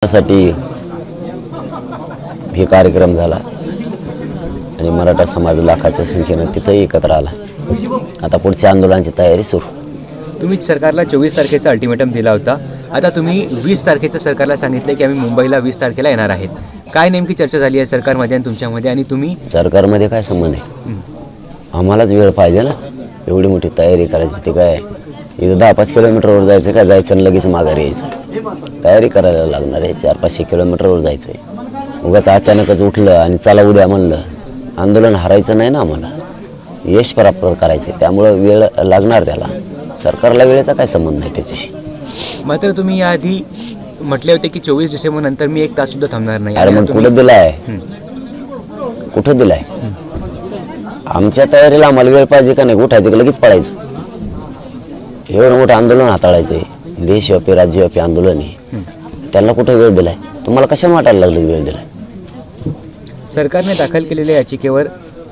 साठी हे कार्यक्रम झाला आणि मराठा समाज लाखाच्या संख्येने तिथेही एकत्र आला। आता पुढच्या आंदोलनाची तयारी सुरू। तुम्ही सरकारला 24 तारखेचा अल्टिमेटम दिला होता। आता तुम्ही 20 तारखेचं सरकारला सांगितले की आम्ही मुंबईला 20 तारखेला येणार आहेत। काय नेमकी चर्चा झाली आहे सरकारमध्ये आणि तुमच्यामध्ये? आणि तुम्ही सरकारमध्ये काय संबंध आहे? आम्हालाच वेळ पाहिजे ना, एवढी मोठी तयारी करायची। ते काय इथं 10-5 किलोमीटरवर जायचं काय, जायचं आणि लगेच माघारी यायचं। तयारी करायला लागणार आहे। 400-500 किलोमीटरवर जायचं आहे। उगाच अचानकच उठलं आणि चला उद्या म्हणलं, आंदोलन हरायचं नाही ना, आम्हाला यश प्राप्त करायचं। त्यामुळे वेळ लागणार त्याला। सरकारला वेळेचा काय संबंध नाही त्याच्याशी। मात्र तुम्ही याआधी म्हटले होते की 24 डिसेंबर नंतर मी 1 तास सुद्धा थांबणार नाही। अरे मग कुठं दिलाय? कुठं दिलाय? आमच्या तयारीला आम्हाला वेळ पाहिजे का नाही? उठायचं लगेच पळायचं। एवढं मोठं आंदोलन हाताळायचंय, देशव्यापी राज्यव्यापी आंदोलन आहे, त्यांना कुठे वेळ दिलाय? तुम्हाला कशाने वाटायला लागलं वेळ दिलाय? सरकारने दाखल केलेल्या याचिकेवर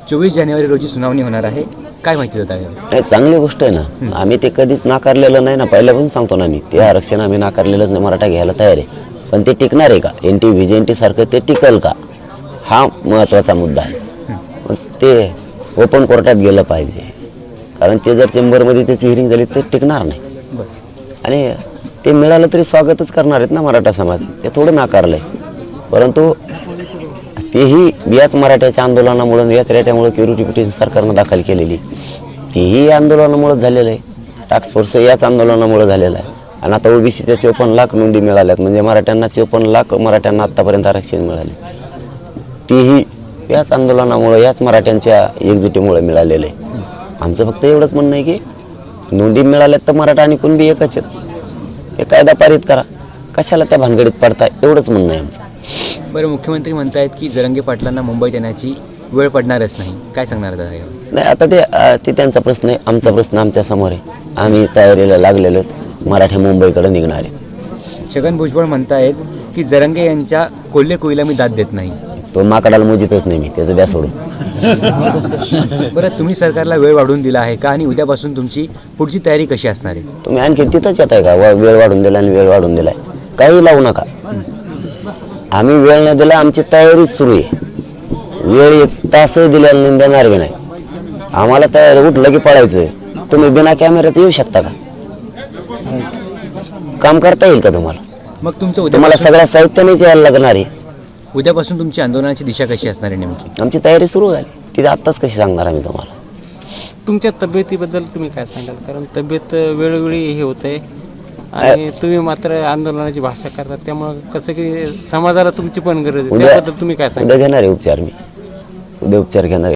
24 जानेवारी रोजी सुनावणी होणार आहे। काय माहिती देत आहे? नाही, चांगली गोष्ट आहे ना। आम्ही ते कधीच नाकारलेलं नाही ना, पहिल्यापासून सांगतो ना मी, ते आरक्षण आम्ही नाकारलेलंच नाही। मराठा घ्यायला तयार आहे, पण ते टिकणार आहे का? एनटी व्हीजेंटी सारखं ते टिकल का, हा महत्त्वाचा मुद्दा आहे। ते ओपन कोर्टात गेलं पाहिजे, कारण ते जर चेंबरमध्ये त्याची हिअरिंग झाली तर टिकणार नाही। आणि ते मिळालं तरी स्वागतच करणार आहेत ना मराठा समाज। ते थोडं नाकारलंय, परंतु तेही याच मराठ्याच्या आंदोलनामुळे, याच रेट्यामुळे क्युरिटी पिटिशन सरकारनं दाखल केलेली, तेही आंदोलनामुळेच झालेलं आहे। टास्क फोर्स याच आंदोलनामुळे झालेलं आहे। आणि आता ओबीसीच्या 54 लाख नोंदी मिळाल्यात, म्हणजे मराठ्यांना 54 लाख मराठ्यांना आत्तापर्यंत आरक्षण मिळाले, तेही याच आंदोलनामुळे, याच मराठ्यांच्या एकजुटीमुळे मिळालेलं आहे। आमचं फक्त एवढंच म्हणणं आहे की नोंदी मिळाल्यात तर मराठा आणि कुणबी एकच आहेत, हे कायदा पारित करा, कशाला त्या भानगडीत पडता, एवढंच म्हणणं आहे आमचं। बरं, मुख्यमंत्री म्हणतायत की जरांगे पाटलांना मुंबईत येण्याची वेळ पडणारच नाही, काय सांगणार दादा? नाही, आता ते त्यांचा प्रश्न आहे, आमचा प्रश्न आमच्या समोर आहे। आम्ही तयारीला लागलेलो आहेत, मराठी मुंबईकडे निघणार आहे। छगन भुजबळ म्हणतायत की जरांगे यांच्या कोल्हे कोईला मी दाद देत नाही। तो माकडाला मोजितच नाही मी, त्याचं द्या सोडून। बरं, तुम्ही सरकारला वेळ वाढवून दिला आहे का? आणि उद्यापासून तुमची पुढची तयारी कशी असणार आहे? तुम्ही आणखी तिथंच येत आहे का? वेळ वाढून दिला आणि वेळ वाढून दिलाय, काही लावू नका। आम्ही वेळ न दिला, आमची तयारीच सुरू आहे। वेळ 1 तासही दिल्याला देणार बी नाही आम्हाला। तयार उठलं की पळायचं। तुम्ही बिना कॅमेऱ्याचं येऊ शकता का? काम करता येईल का तुम्हाला? मग तुमचं तुम्हाला सगळ्या साहित्यानेच यायला लागणार आहे। उद्यापासून तुमची आंदोलनाची दिशा कशी असणार आहे नेमकी? आमची तयारी सुरू झाली, तिथे आत्ताच कशी सांगणार आम्ही तुम्हाला? तुमच्या तब्येतीबद्दल तुम्ही काय सांगाल? कारण तब्येत वेळोवेळी हे होते आणि तुम्ही मात्र आंदोलनाची भाषा करतात, त्यामुळे कसं की समाजाला तुमची पण गरज आहे, त्याबद्दल तुम्ही काय सांगाल? उद्या घेणार आहे उपचार, मी उद्या उपचार घेणार आहे।